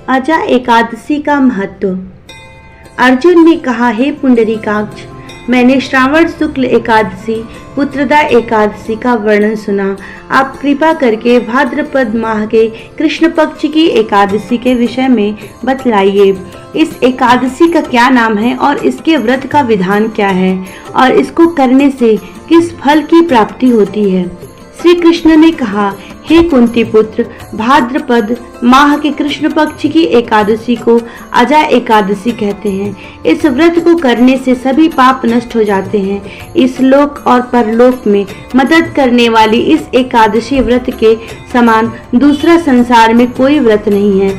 अजा एकादशी का महत्व। अर्जुन ने कहा, हे पुंडरीकाक्ष, मैंने श्रावण शुक्ल एकादशी पुत्रदा एकादशी का वर्णन सुना। आप कृपा करके भाद्रपद माह के कृष्ण पक्ष की एकादशी के विषय में बतलाइए। इस एकादशी का क्या नाम है और इसके व्रत का विधान क्या है और इसको करने से किस फल की प्राप्ति होती है। श्री कृष्ण ने कहा, हे कुंती पुत्र, भाद्रपद माह के कृष्ण पक्ष की एकादशी को अजा एकादशी कहते हैं। इस व्रत को करने से सभी पाप नष्ट हो जाते हैं। इस लोक और परलोक में मदद करने वाली इस एकादशी व्रत के समान दूसरा संसार में कोई व्रत नहीं है।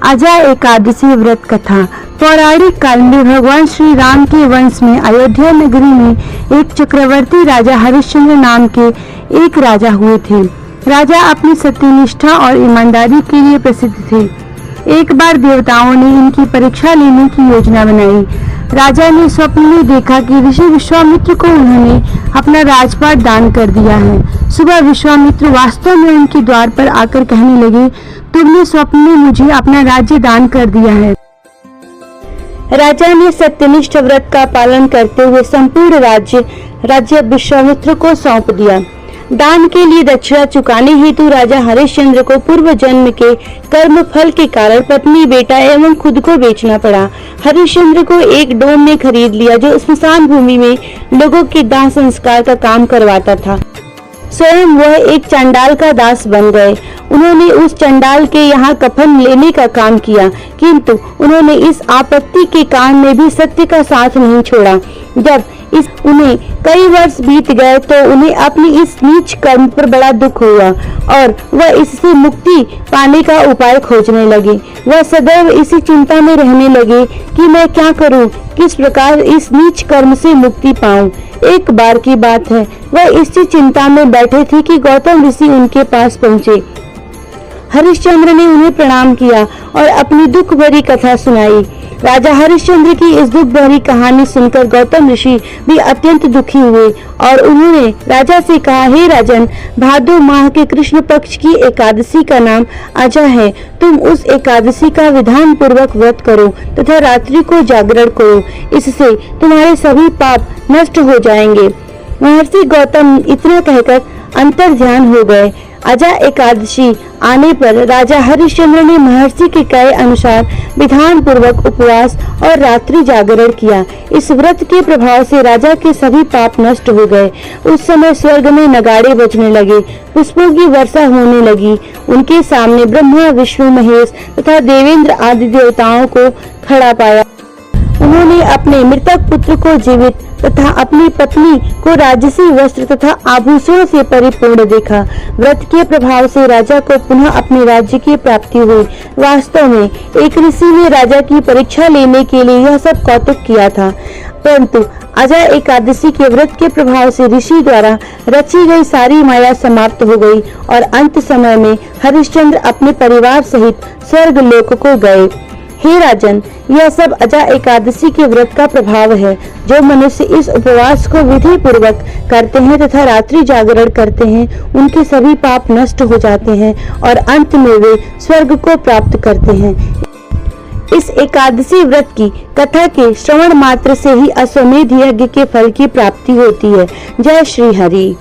अजा एकादशी व्रत कथा। पौराणिक काल में भगवान श्री राम के वंश में अयोध्या नगरी में एक चक्रवर्ती राजा हरिश्चंद्र नाम के एक राजा हुए थे। राजा अपनी सत्यनिष्ठा और ईमानदारी के लिए प्रसिद्ध थे। एक बार देवताओं ने इनकी परीक्षा लेने की योजना बनाई। राजा ने स्वप्न में देखा कि ऋषि विश्वामित्र को उन्होंने अपना राजपाट दान कर दिया है। सुबह विश्वामित्र वास्तव में उनके द्वार पर आकर कहने लगे, तुमने स्वप्न में मुझे अपना राज्य दान कर दिया है। राजा ने सत्यनिष्ठ व्रत का पालन करते हुए संपूर्ण राज्य विश्वामित्र को सौंप दिया। दान के लिए दक्षिणा चुकाने हेतु राजा हरिश्चंद्र को पूर्व जन्म के कर्म फल के कारण पत्नी, बेटा एवं खुद को बेचना पड़ा। हरिश्चंद्र को एक डोम ने खरीद लिया जो स्मशान भूमि में लोगों के दाह संस्कार का काम करवाता था। स्वयं वह एक चंडाल का दास बन गए। उन्होंने उस चंडाल के यहाँ कफन लेने का काम किया, किंतु उन्होंने इस आपत्ति के काल में भी सत्य का साथ नहीं छोड़ा। जब उन्हें कई वर्ष बीत गए तो उन्हें अपनी इस नीच कर्म पर बड़ा दुख हुआ और वह इससे मुक्ति पाने का उपाय खोजने लगे। वह सदैव इसी चिंता में रहने लगे कि मैं क्या करूं, किस प्रकार इस नीच कर्म से मुक्ति पाऊं। एक बार की बात है, वह इसी चिंता में बैठे थे कि गौतम ऋषि उनके पास पहुंचे। हरिश्चंद्र ने उन्हें प्रणाम किया और अपनी दुख भरी कथा सुनाई। राजा हरिश्चंद्र की इस दुख भरी कहानी सुनकर गौतम ऋषि भी अत्यंत दुखी हुए और उन्होंने राजा से कहा, हे राजन, भादो माह के कृष्ण पक्ष की एकादशी का नाम अजा है। तुम उस एकादशी का विधान पूर्वक व्रत करो तथा रात्रि को जागरण करो, इससे तुम्हारे सभी पाप नष्ट हो जाएंगे। महर्षि गौतम इतना कहकर अंतर ध्यान हो गए। अजा एकादशी आने पर राजा हरिश्चंद्र ने महर्षि के कहे अनुसार विधान पूर्वक उपवास और रात्रि जागरण किया। इस व्रत के प्रभाव से राजा के सभी पाप नष्ट हो गए। उस समय स्वर्ग में नगाड़े बजने लगे, पुष्पों की वर्षा होने लगी। उनके सामने ब्रह्मा, विष्णु, महेश तथा देवेंद्र आदि देवताओं को खड़ा पाया। उन्होंने अपने मृतक पुत्र को जीवित तथा अपनी पत्नी को राजसी वस्त्र तथा आभूषणों से परिपूर्ण देखा। व्रत के प्रभाव से राजा को पुनः अपने राज्य की प्राप्ति हुई। वास्तव में एक ऋषि ने राजा की परीक्षा लेने के लिए यह सब कौतुक किया था, परंतु अजा एकादशी के व्रत के प्रभाव से ऋषि द्वारा रची गई सारी माया समाप्त हो गई और अंत समय में हरिश्चंद्र अपने परिवार सहित स्वर्ग लोक को गए। हे राजन, यह सब अजा एकादशी के व्रत का प्रभाव है। जो मनुष्य इस उपवास को विधि पूर्वक करते हैं तथा रात्रि जागरण करते हैं, उनके सभी पाप नष्ट हो जाते हैं और अंत में वे स्वर्ग को प्राप्त करते हैं। इस एकादशी व्रत की कथा के श्रवण मात्र से ही अश्वमेध यज्ञ के फल की प्राप्ति होती है। जय श्री हरि।